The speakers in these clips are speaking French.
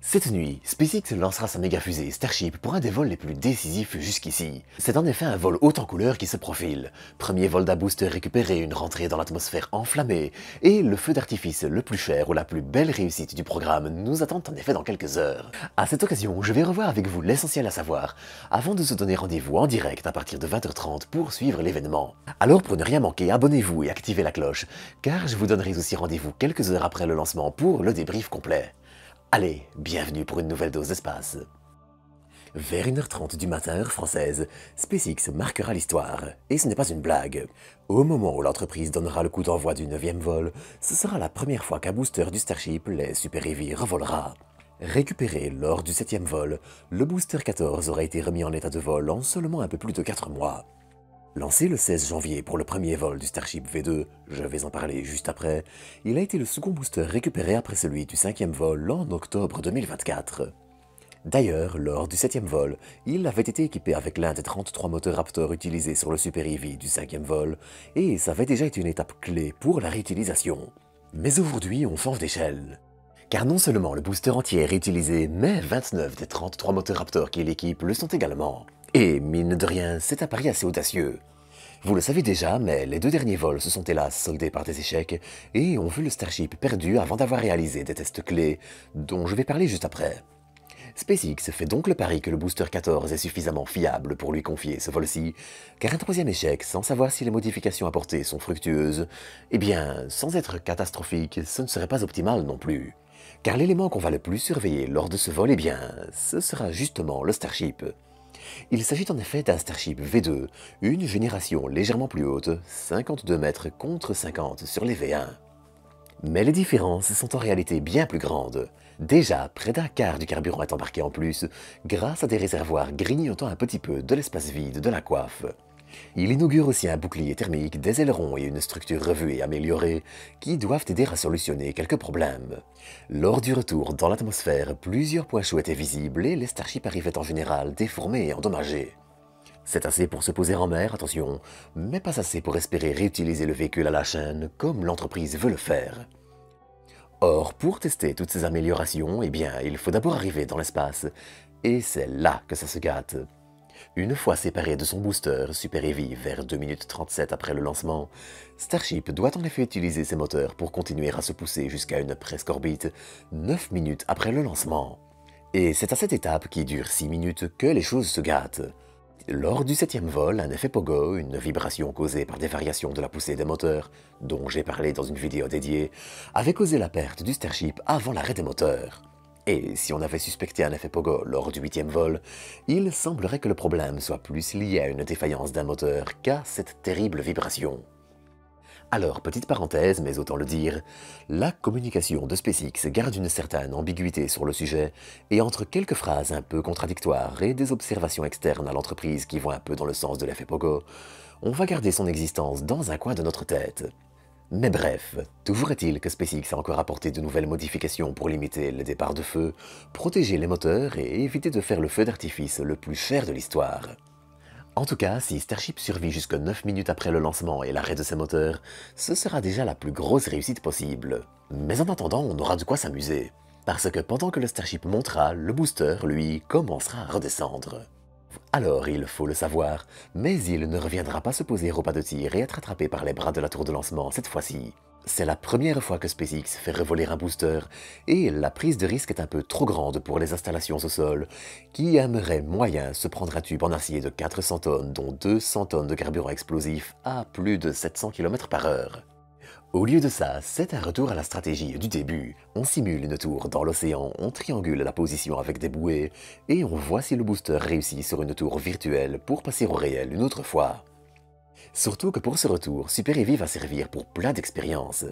Cette nuit, SpaceX lancera sa méga fusée Starship pour un des vols les plus décisifs jusqu'ici. C'est en effet un vol haut en couleur qui se profile. Premier vol d'un booster récupéré, une rentrée dans l'atmosphère enflammée, et le feu d'artifice le plus cher ou la plus belle réussite du programme nous attendent en effet dans quelques heures. À cette occasion, je vais revoir avec vous l'essentiel à savoir, avant de se donner rendez-vous en direct à partir de 20h30 pour suivre l'événement. Alors pour ne rien manquer, abonnez-vous et activez la cloche, car je vous donnerai aussi rendez-vous quelques heures après le lancement pour le débrief complet. Allez, bienvenue pour une nouvelle dose d'espace. Vers 1h30 du matin, heure française, SpaceX marquera l'histoire. Et ce n'est pas une blague. Au moment où l'entreprise donnera le coup d'envoi du 9e vol, ce sera la première fois qu'un booster du Starship, les Super Heavy, revolera. Récupéré lors du 7e vol, le booster 14 aura été remis en état de vol en seulement un peu plus de 4 mois. Lancé le 16 janvier pour le premier vol du Starship V2, je vais en parler juste après, il a été le second booster récupéré après celui du 5e vol en octobre 2024. D'ailleurs, lors du 7e vol, il avait été équipé avec l'un des 33 moteurs Raptor utilisés sur le Super Heavy du 5e vol, et ça avait déjà été une étape clé pour la réutilisation. Mais aujourd'hui, on change d'échelle. Car non seulement le booster entier est réutilisé, mais 29 des 33 moteurs Raptor qui l'équipent le sont également. Et mine de rien, c'est un pari assez audacieux. Vous le savez déjà, mais les 2 derniers vols se sont hélas soldés par des échecs et ont vu le Starship perdu avant d'avoir réalisé des tests clés, dont je vais parler juste après. SpaceX fait donc le pari que le booster 14 est suffisamment fiable pour lui confier ce vol-ci, car un 3e échec, sans savoir si les modifications apportées sont fructueuses, eh bien, sans être catastrophique, ce ne serait pas optimal non plus. Car l'élément qu'on va le plus surveiller lors de ce vol, eh bien, ce sera justement le Starship. Il s'agit en effet d'un Starship V2, une génération légèrement plus haute, 52 mètres contre 50 sur les V1. Mais les différences sont en réalité bien plus grandes. Déjà, près d'un quart du carburant est embarqué en plus, grâce à des réservoirs grignotant un petit peu de l'espace vide de la coiffe. Il inaugure aussi un bouclier thermique, des ailerons et une structure revue et améliorée qui doivent aider à solutionner quelques problèmes. Lors du retour dans l'atmosphère, plusieurs points chauds étaient visibles et les Starships arrivaient en général déformés et endommagés. C'est assez pour se poser en mer, attention, mais pas assez pour espérer réutiliser le véhicule à la chaîne comme l'entreprise veut le faire. Or, pour tester toutes ces améliorations, eh bien, il faut d'abord arriver dans l'espace, et c'est là que ça se gâte. Une fois séparé de son booster Super Heavy vers 2 minutes 37 après le lancement, Starship doit en effet utiliser ses moteurs pour continuer à se pousser jusqu'à une presque orbite 9 minutes après le lancement. Et c'est à cette étape, qui dure 6 minutes, que les choses se gâtent. Lors du 7e vol, un effet pogo, une vibration causée par des variations de la poussée des moteurs, dont j'ai parlé dans une vidéo dédiée, avait causé la perte du Starship avant l'arrêt des moteurs. Et si on avait suspecté un effet pogo lors du 8e vol, il semblerait que le problème soit plus lié à une défaillance d'un moteur qu'à cette terrible vibration. Alors, petite parenthèse, mais autant le dire, la communication de SpaceX garde une certaine ambiguïté sur le sujet, et entre quelques phrases un peu contradictoires et des observations externes à l'entreprise qui vont un peu dans le sens de l'effet pogo, on va garder son existence dans un coin de notre tête. Mais bref, toujours est-il que SpaceX a encore apporté de nouvelles modifications pour limiter les départs de feu, protéger les moteurs et éviter de faire le feu d'artifice le plus cher de l'histoire. En tout cas, si Starship survit jusque 9 minutes après le lancement et l'arrêt de ses moteurs, ce sera déjà la plus grosse réussite possible. Mais en attendant, on aura de quoi s'amuser. Parce que pendant que le Starship montera, le booster, lui, commencera à redescendre. Alors, il faut le savoir, mais il ne reviendra pas se poser au pas de tir et être attrapé par les bras de la tour de lancement cette fois-ci. C'est la première fois que SpaceX fait revoler un booster, et la prise de risque est un peu trop grande pour les installations au sol, qui aimeraient moyen se prendre un tube en acier de 400 tonnes, dont 200 tonnes de carburant explosif, à plus de 700 km/h. Au lieu de ça, c'est un retour à la stratégie du début. On simule une tour dans l'océan, on triangule la position avec des bouées, et on voit si le booster réussit sur une tour virtuelle pour passer au réel une autre fois. Surtout que pour ce retour, Super Heavy va servir pour plein d'expériences.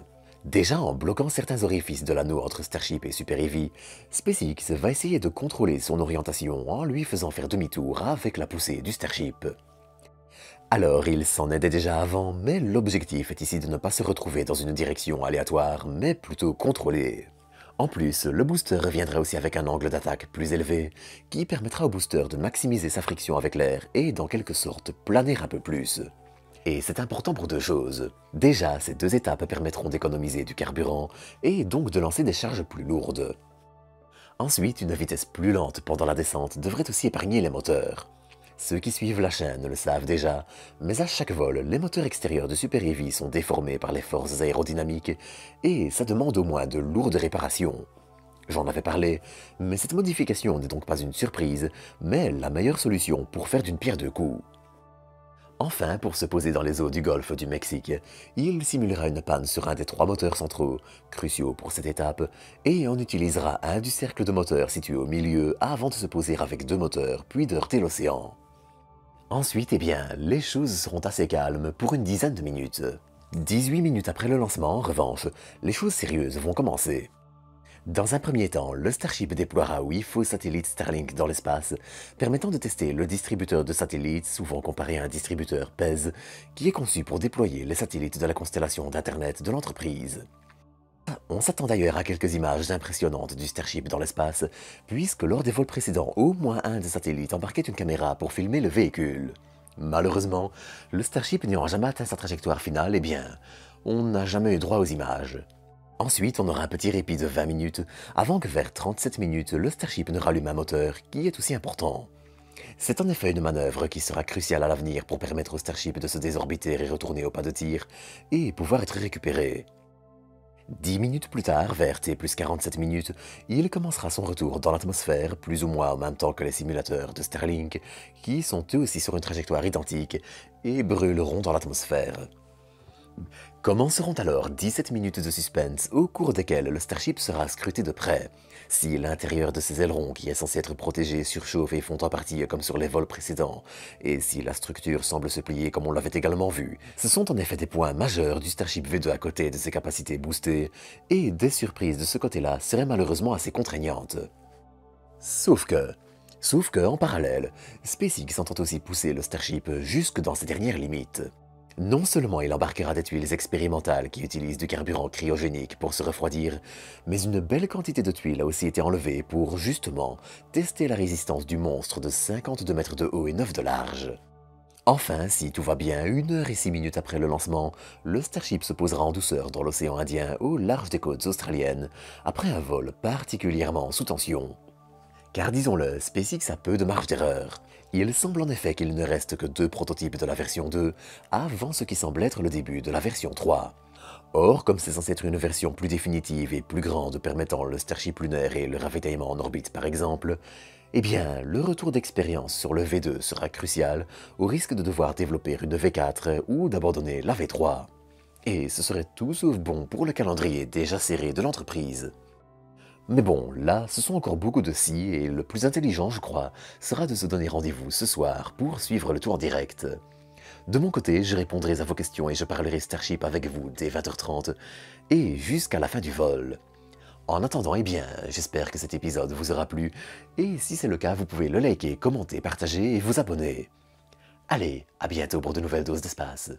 Déjà en bloquant certains orifices de l'anneau entre Starship et Super Heavy, SpaceX va essayer de contrôler son orientation en lui faisant faire demi-tour avec la poussée du Starship. Alors il s'en aidait déjà avant, mais l'objectif est ici de ne pas se retrouver dans une direction aléatoire, mais plutôt contrôlée. En plus, le booster reviendra aussi avec un angle d'attaque plus élevé, qui permettra au booster de maximiser sa friction avec l'air et d'en quelque sorte planer un peu plus. Et c'est important pour 2 choses. Déjà, ces 2 étapes permettront d'économiser du carburant et donc de lancer des charges plus lourdes. Ensuite, une vitesse plus lente pendant la descente devrait aussi épargner les moteurs. Ceux qui suivent la chaîne le savent déjà, mais à chaque vol, les moteurs extérieurs de Super Heavy sont déformés par les forces aérodynamiques et ça demande au moins de lourdes réparations. J'en avais parlé, mais cette modification n'est donc pas une surprise, mais la meilleure solution pour faire d'une pierre deux coups. Enfin, pour se poser dans les eaux du golfe du Mexique, il simulera une panne sur un des 3 moteurs centraux, cruciaux pour cette étape, et on utilisera un du cercle de moteur situé au milieu avant de se poser avec 2 moteurs, puis de heurter l'océan. Ensuite, les choses seront assez calmes pour une dizaine de minutes. 18 minutes après le lancement, en revanche, les choses sérieuses vont commencer. Dans un premier temps, le Starship déploiera 8 faux satellites Starlink dans l'espace, permettant de tester le distributeur de satellites, souvent comparé à un distributeur PES, qui est conçu pour déployer les satellites de la constellation d'Internet de l'entreprise. On s'attend d'ailleurs à quelques images impressionnantes du Starship dans l'espace, puisque lors des vols précédents, au moins un des satellites embarquait une caméra pour filmer le véhicule. Malheureusement, le Starship n'ayant jamais atteint sa trajectoire finale, on n'a jamais eu droit aux images. Ensuite, on aura un petit répit de 20 minutes, avant que vers 37 minutes, le Starship ne rallume un moteur, qui est aussi important. C'est en effet une manœuvre qui sera cruciale à l'avenir pour permettre au Starship de se désorbiter et retourner au pas de tir, et pouvoir être récupéré. 10 minutes plus tard, vers T plus 47 minutes, il commencera son retour dans l'atmosphère, plus ou moins en même temps que les simulateurs de Starlink, qui sont eux aussi sur une trajectoire identique, et brûleront dans l'atmosphère. Commenceront alors 17 minutes de suspense au cours desquelles le Starship sera scruté de près. Si l'intérieur de ses ailerons, qui est censé être protégé, surchauffe et fond en partie comme sur les vols précédents, et si la structure semble se plier comme on l'avait également vu, ce sont en effet des points majeurs du Starship V2 à côté de ses capacités boostées, et des surprises de ce côté-là seraient malheureusement assez contraignantes. Sauf que, en parallèle, SpaceX entend aussi pousser le Starship jusque dans ses dernières limites. Non seulement il embarquera des tuiles expérimentales qui utilisent du carburant cryogénique pour se refroidir, mais une belle quantité de tuiles a aussi été enlevée pour, justement, tester la résistance du monstre de 52 mètres de haut et 9 de large. Enfin, si tout va bien, 1 heure et 6 minutes après le lancement, le Starship se posera en douceur dans l'océan Indien au large des côtes australiennes, après un vol particulièrement sous tension. Car disons-le, SpaceX a peu de marge d'erreur. Il semble en effet qu'il ne reste que 2 prototypes de la version 2 avant ce qui semble être le début de la version 3. Or, comme c'est censé être une version plus définitive et plus grande permettant le Starship lunaire et le ravitaillement en orbite par exemple, le retour d'expérience sur le V2 sera crucial au risque de devoir développer une V4 ou d'abandonner la V3. Et ce serait tout sauf bon pour le calendrier déjà serré de l'entreprise. Mais bon, là, ce sont encore beaucoup de si, et le plus intelligent, je crois, sera de se donner rendez-vous ce soir pour suivre le tour en direct. De mon côté, je répondrai à vos questions et je parlerai Starship avec vous dès 20h30, et jusqu'à la fin du vol. En attendant, j'espère que cet épisode vous aura plu, et si c'est le cas, vous pouvez le liker, commenter, partager et vous abonner. Allez, à bientôt pour de nouvelles doses d'espace.